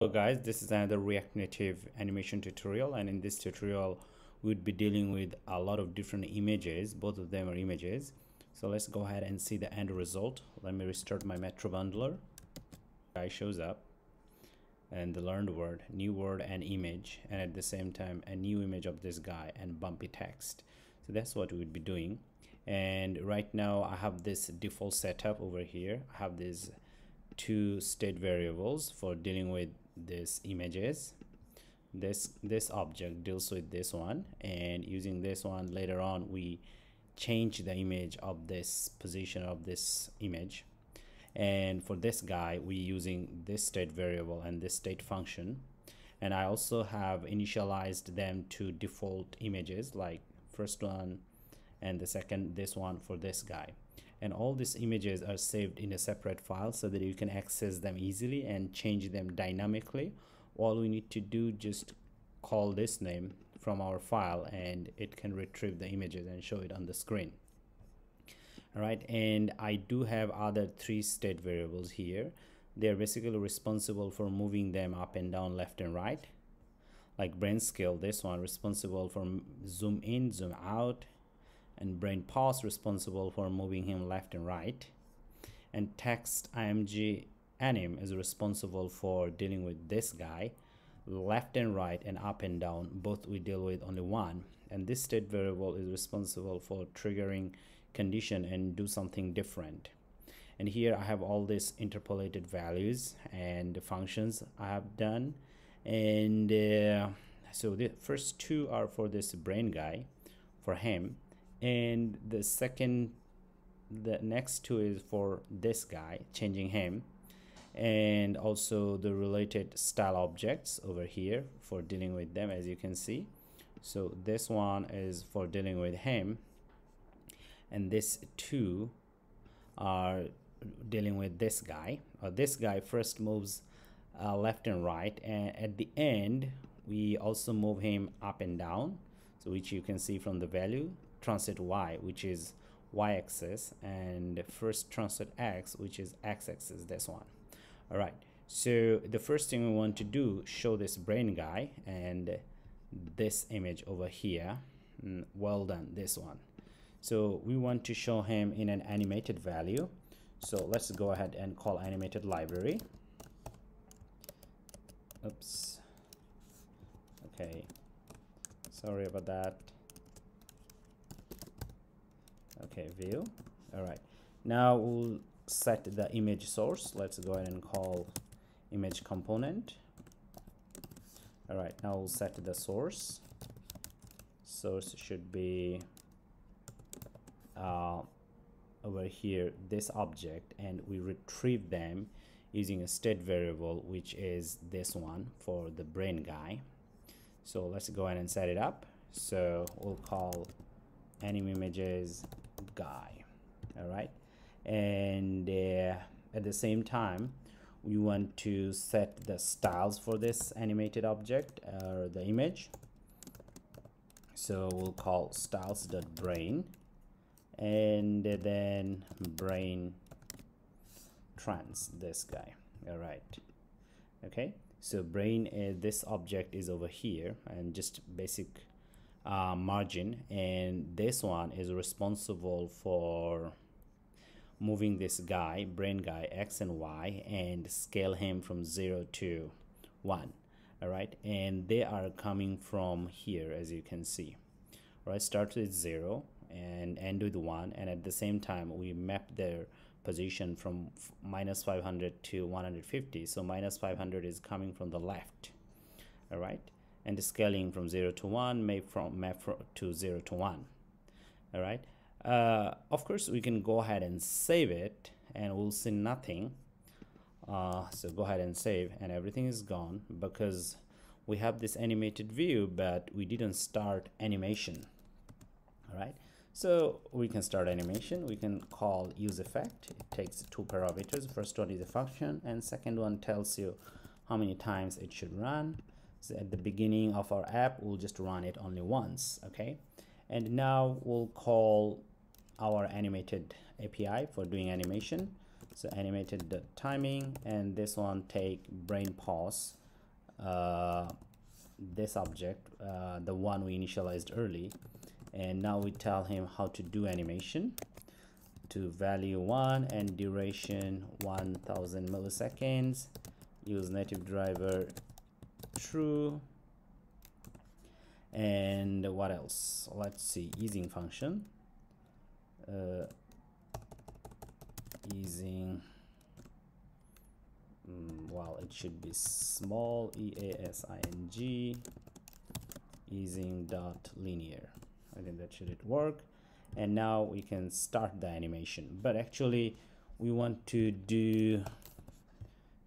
Hello guys, this is another React Native animation tutorial, and in this tutorial we'd be dealing with a lot of different images. Both of them are images. So let's go ahead and see the end result. Let me restart my Metro bundler. Guy shows up and the learned word, new word and image, and at the same time a new image of this guy and bumpy text. So that's what we'd be doing. And right now I have this default setup over here. I have these two state variables for dealing with these images. This object deals with this one, and using this one later on we change the image of this position of this image. And for this guy we using this state variable and this state function, and I also have initialized them to default images, like first one and the second, this one for this guy. And all these images are saved in a separate file so that you can access them easily and change them dynamically. All we need to do, just call this name from our file and it can retrieve the images and show it on the screen. All right, and I do have other three state variables here. They're basically responsible for moving them up and down, left and right. Like brain scale, this one responsible for zoom in, zoom out, and brain pause responsible for moving him left and right, and text img anim is responsible for dealing with this guy left and right and up and down. Both we deal with only one, and this state variable is responsible for triggering condition and do something different. And here I have all these interpolated values and the functions I have done. And so the first two are for this brain guy, for him, and the next two is for this guy, changing him, and also the related style objects over here for dealing with them, as you can see. So this one is for dealing with him, and this two are dealing with this guy. This guy first moves left and right, and at the end we also move him up and down, so which you can see from the value. Transit y, which is y-axis, and first transit x, which is x-axis, this one. All right, so the first thing we want to do, show this brain guy and this image over here. Well done, this one. So we want to show him in an animated value, so let's go ahead and call animated library. Oops, okay, sorry about that. Okay, view. All right, now we'll set the image source. Let's go ahead and call image component. All right, now we'll set the source. Source should be over here, this object, and we retrieve them using a state variable, which is this one for the brain guy. So let's go ahead and set it up. So we'll call anim images guy. All right, and at the same time we want to set the styles for this animated object or the image. So we'll call styles.brain, and then brain trans, this guy. All right, okay, so brain, this object is over here, and just basic margin, and this one is responsible for moving this guy, brain guy, x and y, and scale him from 0 to 1. All right, and they are coming from here, as you can see. All right, start with 0 and end with 1, and at the same time we map their position from -500 to 150. So -500 is coming from the left. All right, and the scaling from 0 to 1 map to 0 to 1. All right, of course we can go ahead and save it and we'll see nothing. So go ahead and save, and everything is gone because we have this animated view, but we didn't start animation. All right, so we can start animation. We can call useEffect. It takes two parameters. First one is a function, and second one tells you how many times it should run. So at the beginning of our app we'll just run it only once. Okay, and now we'll call our animated API for doing animation. So animated.timing, and this one take brain pause this object, the one we initialized early, and now we tell him how to do animation to value 1 and duration 1000 milliseconds. Use native driver true. And what else? Let's see, easing function, easing, well, it should be small easing, easing dot linear. I think that should work. And now we can start the animation, but actually we want to do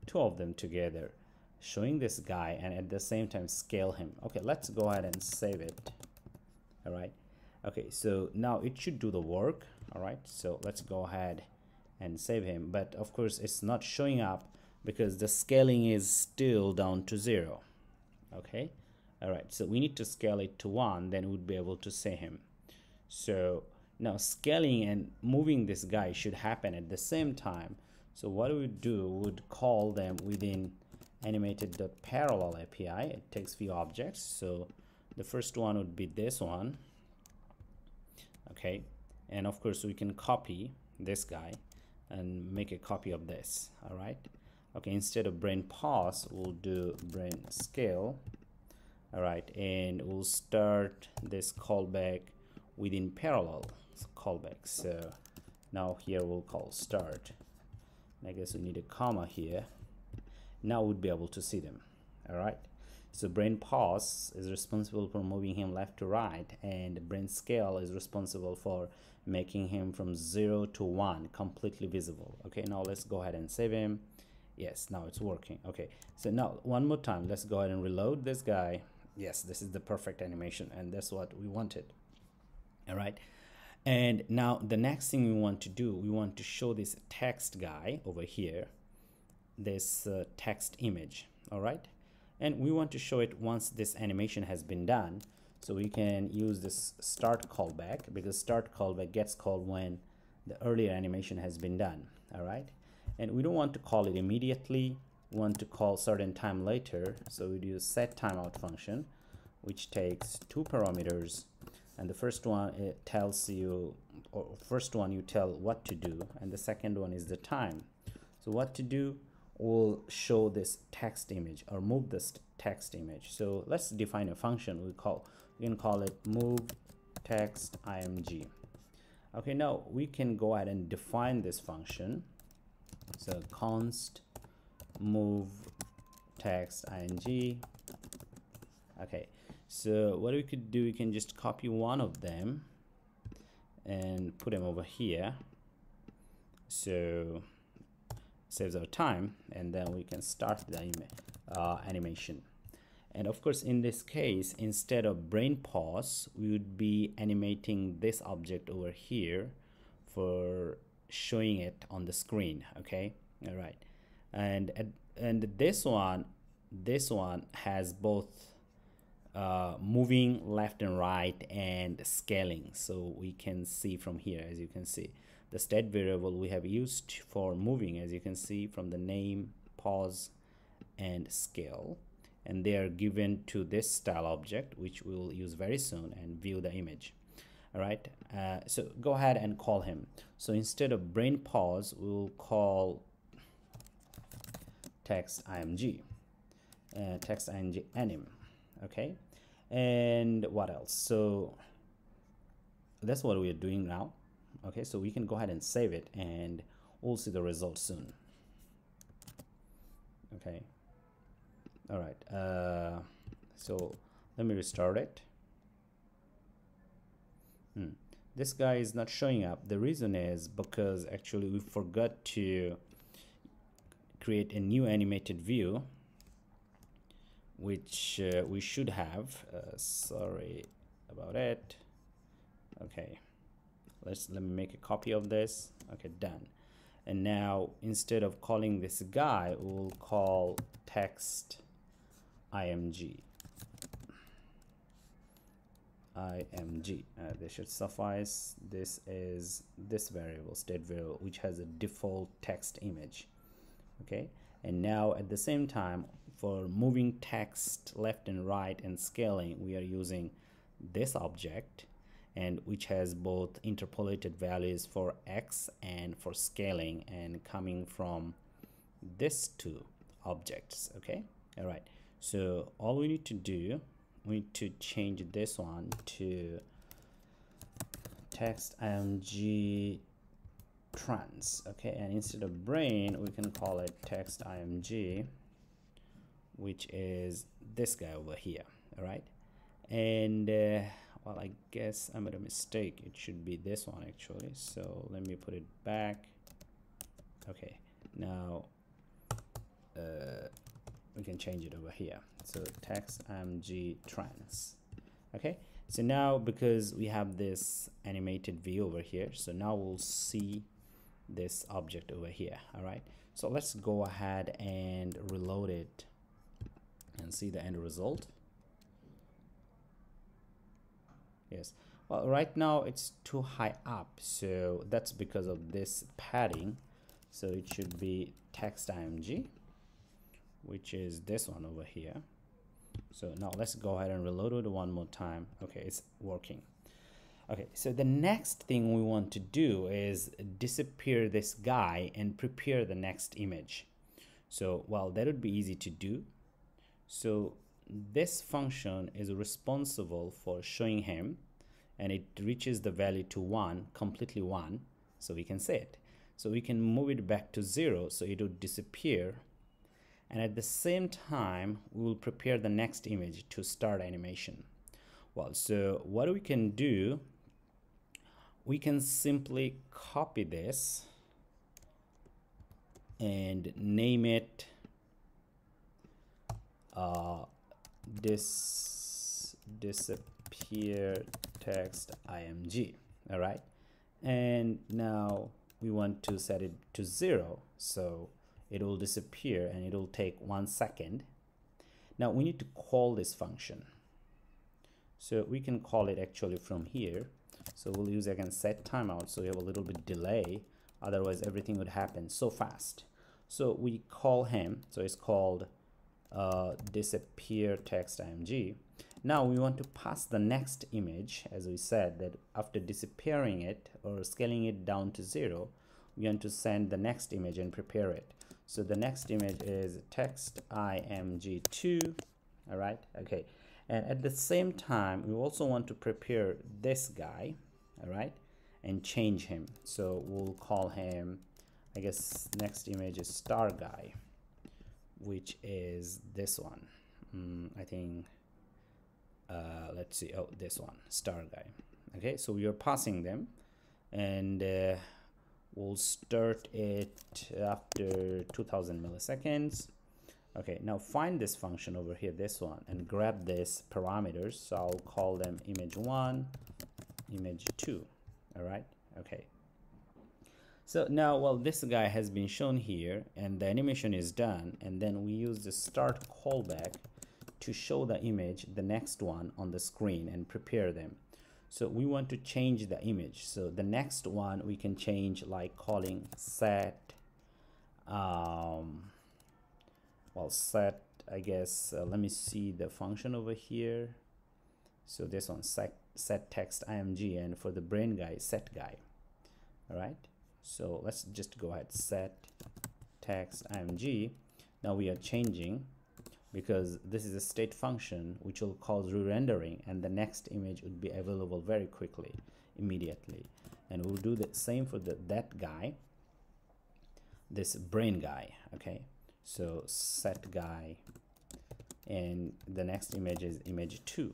two of them together, showing this guy and at the same time scale him. Okay, let's go ahead and save it. All right, okay, so now it should do the work. All right, so let's go ahead and save him, but of course it's not showing up because the scaling is still down to 0. Okay, all right, so we need to scale it to 1, then we'd be able to see him. So now scaling and moving this guy should happen at the same time. So what we would do, would call them within animated.parallel API. It takes few objects. So the first one would be this one. Okay, and of course we can copy this guy and make a copy of this. All right, okay, instead of brain pause, we'll do brain scale. All right, and we'll start this callback within parallel callback. So now here we'll call start. I guess we need a comma here. Now we'd be able to see them. All right, so brain pause is responsible for moving him left to right, and brain scale is responsible for making him from 0 to 1 completely visible. Okay, now let's go ahead and save him. Yes, now it's working. Okay, so now one more time, let's go ahead and reload this guy. Yes, this is the perfect animation, and that's what we wanted. All right, and now the next thing we want to do, we want to show this text guy over here, this text image. All right, and we want to show it once this animation has been done. So we can use this start callback, because start callback gets called when the earlier animation has been done. All right, and we don't want to call it immediately, we want to call certain time later. So we use setTimeout function, which takes 2 parameters, and the first one, it tells you, or first one you tell what to do, and the second one is the time. So what to do, will show this text image or move this text image. So let's define a function. We can call it move text img. Okay, now we can go ahead and define this function. So const move text img. Okay, so what we could do, we can just copy one of them and put them over here. So saves our time, and then we can start the animation. And of course, in this case, instead of brain pause, we would be animating this object over here for showing it on the screen. Okay, all right, and this one has both moving left and right and scaling. So we can see from here, as you can see, the state variable we have used for moving, as you can see from the name, pause, and scale, and they are given to this style object, which we will use very soon, and view the image. All right, so go ahead and call him. So instead of brain pause, we'll call text img, text img anim. Okay, and what else? So that's what we are doing now. Okay, so we can go ahead and save it, and we'll see the results soon. Okay, all right, so let me restart it. This guy is not showing up. The reason is because actually we forgot to create a new animated view, which we should have. Sorry about it. Okay, let me make a copy of this. Okay, done. And now instead of calling this guy, we'll call text img. This should suffice. This is this variable, state variable, which has a default text image. Okay, and now at the same time, for moving text left and right and scaling, we are using this object, and which has both interpolated values for X and for scaling, and coming from this two objects. Okay, all right, so all we need to do, we need to change this one to text img trans. Okay, and instead of brain we can call it text img, which is this guy over here. All right, and well, I guess I made a mistake. It should be this one actually, so let me put it back. Okay, now we can change it over here, so text img trans. Okay, so now because we have this animated view over here, so now we'll see this object over here. All right, so let's go ahead and reload it and see the end result. Yes, well, right now it's too high up, so that's because of this padding. So it should be text img, which is this one over here. So now let's go ahead and reload it one more time. Okay, it's working. Okay, so the next thing we want to do is disappear this guy and prepare the next image. So, well, that would be easy to do. So this function is responsible for showing him, and it reaches the value to 1, completely 1, so we can say it. So we can move it back to 0, so it would disappear, and at the same time we will prepare the next image to start animation. Well, so what we can do, we can simply copy this and name it disappear text img. All right, and now we want to set it to 0, so it will disappear and it will take 1 second. Now we need to call this function, so we can call it actually from here. So we'll use again setTimeout, so we have a little bit delay, otherwise everything would happen so fast. So we call him, so it's called disappear text img. Now we want to pass the next image, as we said that after disappearing it or scaling it down to 0, we want to send the next image and prepare it. So the next image is text img2. All right, okay, and at the same time we also want to prepare this guy, all right, and change him. So we'll call him, I guess next image is star guy, which is this one. I think let's see, oh, this one, star guy. Okay, so we are passing them, and we'll start it after 2000 milliseconds. Okay, now find this function over here, this one, and grab this parameters. So I'll call them image1, image2. All right, okay. So now, well, this guy has been shown here and the animation is done, and then we use the start callback to show the image, the next one on the screen, and prepare them. So we want to change the image. So the next one we can change like calling set, well, set, I guess, let me see the function over here. So this one, set text img, and for the brain guy, set guy. All right, so let's just go ahead, set text img. Now we are changing, because this is a state function which will cause re-rendering, and the next image would be available very quickly, immediately. And we'll do the same for that guy, this brain guy. Okay, so set guy, and the next image is image2.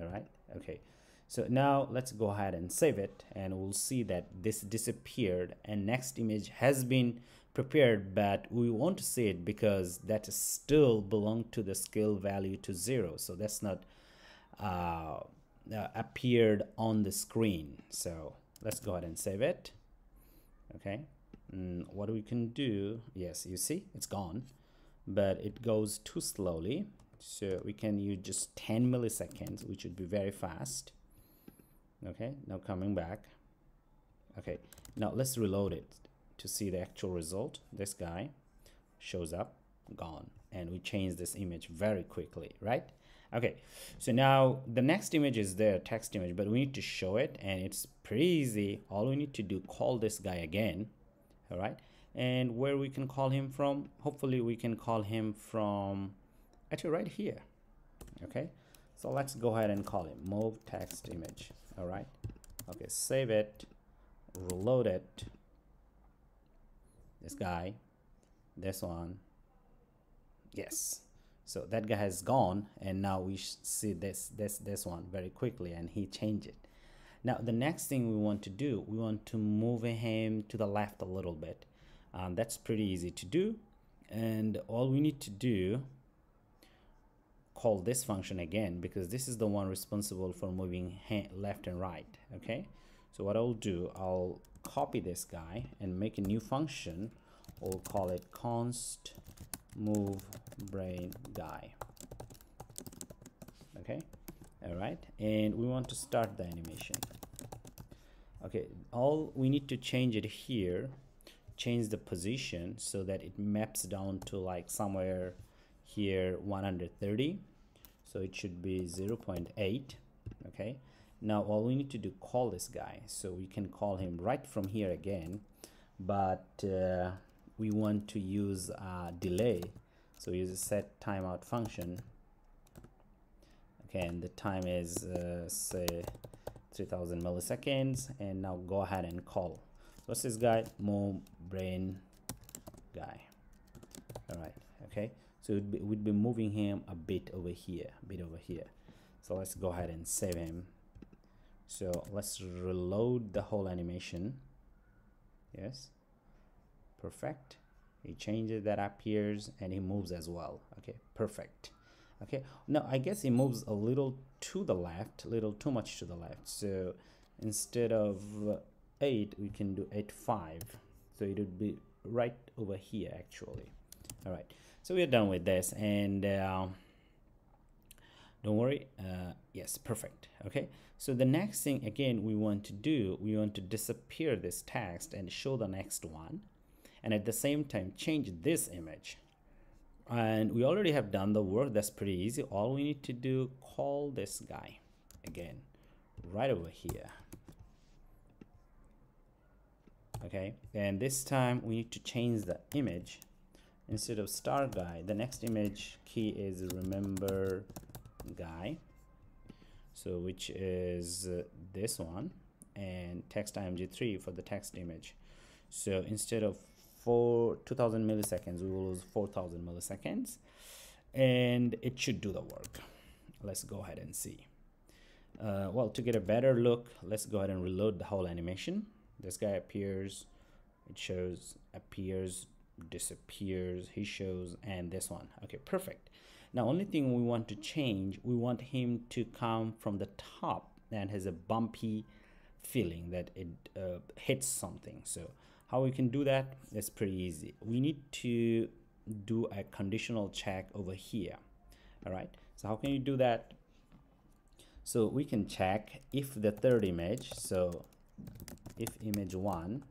All right, okay, so now let's go ahead and save it, and we'll see that this disappeared and next image has been prepared, but we won't see it because that still belong to the scale value to 0, so that's not appeared on the screen. So let's go ahead and save it. Okay, what we can do, yes, you see it's gone, but it goes too slowly, so we can use just 10 milliseconds, which would be very fast. Okay, now coming back. Okay, now let's reload it to see the actual result. This guy shows up, gone. and we change this image very quickly, right? Okay, so now the next image is there, text image, but we need to show it, and it's pretty easy. All we need to do, call this guy again. All right, and where we can call him from, hopefully we can call him from actually right here. Okay, so let's go ahead and call him move text image. All right, okay, save it, reload it, this guy, this one, yes. So that guy has gone, and now we see this one very quickly, and he changed it. Now the next thing we want to do, we want to move him to the left a little bit. That's pretty easy to do, and all we need to do, call this function again, because this is the one responsible for moving left and right. Okay, so what I'll do, I'll copy this guy and make a new function. We'll call it const move brain guy. Okay, all right, and we want to start the animation. Okay, all we need to change it here, change the position so that it maps down to like somewhere here 130, so it should be 0.8. okay, now all we need to do, call this guy, so we can call him right from here again, but we want to use delay, so use a set timeout function. Okay, and the time is say 3000 milliseconds, and now go ahead and call. What's this guy? Move brain guy. All right, okay, so we'd be moving him a bit over here, so let's go ahead and save him. So let's reload the whole animation. Yes, perfect. He changes, that appears, and he moves as well. Okay, perfect. Okay, now I guess he moves a little to the left, a little too much to the left, so instead of 8 we can do 8.5, so it would be right over here actually. All right, so we're done with this, and don't worry, yes, perfect. Okay, so the next thing again we want to do, we want to disappear this text and show the next one, and at the same time change this image. And we already have done the work. That's pretty easy. All we need to do, call this guy again right over here. Okay, and this time we need to change the image. Instead of star guy, the next image key is remember guy, so which is this one, and text img3 for the text image. So instead of 2000 milliseconds, we will use 4000 milliseconds, and it should do the work. Let's go ahead and see. Well, to get a better look, let's go ahead and reload the whole animation. This guy appears, it shows, appears, disappears, he shows, and this one. Okay, perfect. Now only thing we want to change, we want him to come from the top and has a bumpy feeling that it hits something. So how we can do that is pretty easy. We need to do a conditional check over here. All right, so how can you do that? So we can check if the third image, so if image 1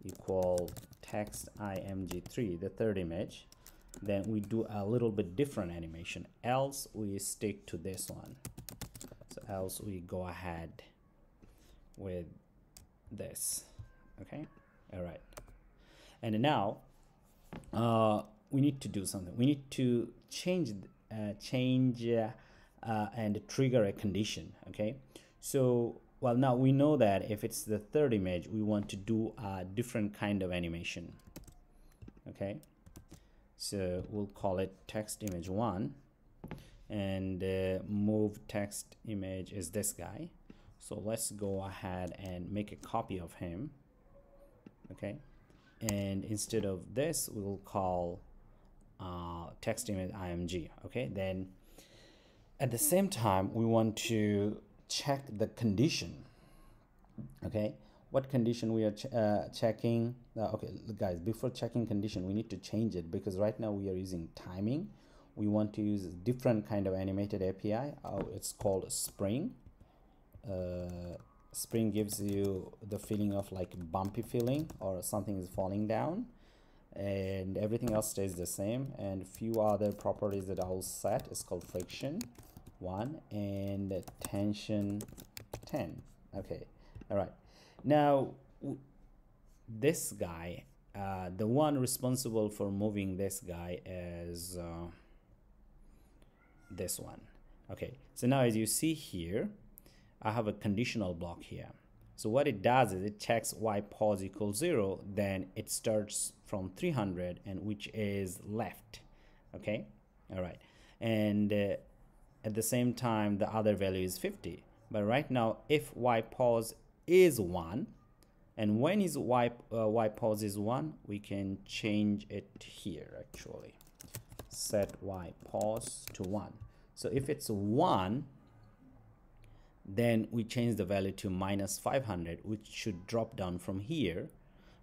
equal text img3, the third image, then we do a little bit different animation, else we stick to this one. So else we go ahead with this. Okay, all right, and now we need to do something. We need to change and trigger a condition. Okay, so well, now we know that if it's the third image, we want to do a different kind of animation. Okay, so we'll call it text image 1, and move text image is this guy. So let's go ahead and make a copy of him. Okay, and instead of this, we'll call text image img. Okay, then at the same time we want to check the condition. Okay, what condition we are checking? Okay, guys, before checking condition, we need to change it, because right now we are using timing. We want to use a different kind of animated API. It's called Spring. Spring gives you the feeling of like bumpy feeling, or something is falling down. and everything else stays the same. And few other properties that I'll set is called friction 1 and tension 10. Okay, all right. Now this guy, the one responsible for moving this guy is this one. Okay, so now as you see here, I have a conditional block here. So what it does is it checks y pause equals 0, then it starts from 300 and which is left. Okay, all right, and at the same time the other value is 50. But right now if y pause is 1, and when is y pause is 1, we can change it here actually. Set y pause to 1. So if it's 1, then we change the value to -500, which should drop down from here.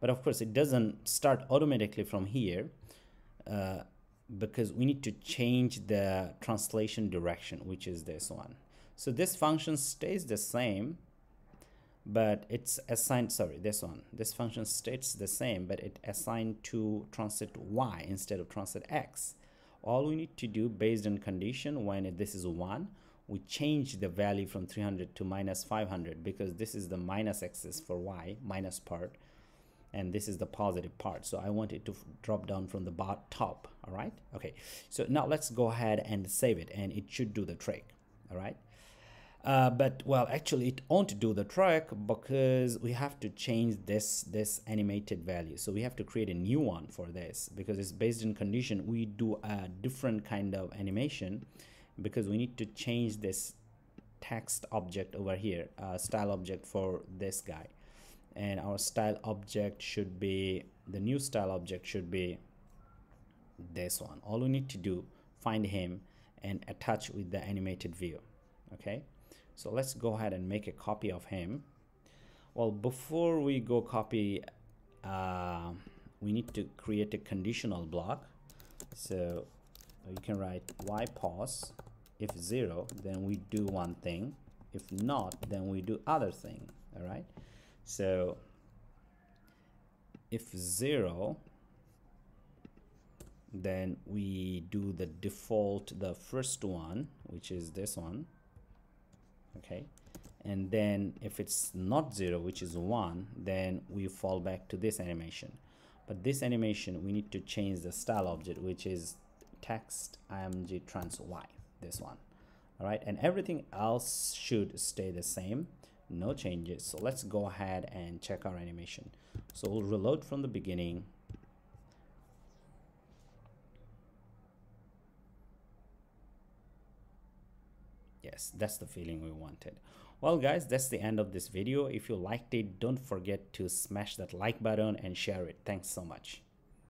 But of course it doesn't start automatically from here because we need to change the translation direction, which is this one. So this function stays the same, but it's assigned, sorry, this function stays the same, but it assigned to transit y instead of transit x. All we need to do based on condition, when this is 1, we change the value from 300 to -500, because this is the minus axis for y, minus part, and this is the positive part. So I want it to drop down from the top. All right, okay, so now let's go ahead and save it, and it should do the trick. All right, but well, actually it won't do the trick because we have to change this animated value. So we have to create a new one for this, because it's based on condition. We do a different kind of animation because we need to change this text object over here, style object for this guy, and our style object should be, the new style object should be this one. All we need to do, find him and attach with the animated view. Okay, so let's go ahead and make a copy of him. Well, before we go copy, we need to create a conditional block. So you can write y pause. If 0, then we do one thing. If not, then we do other thing. All right, so if 0, then we do the default, the first one, which is this one. Okay, and then if it's not 0, which is 1, then we fall back to this animation. But this animation, we need to change the style object, which is text img trans y, this one. All right, and everything else should stay the same, no changes. So let's go ahead and check our animation. So we'll reload from the beginning. Yes, that's the feeling we wanted. Well guys, that's the end of this video. If you liked it, don't forget to smash that like button and share it. Thanks so much.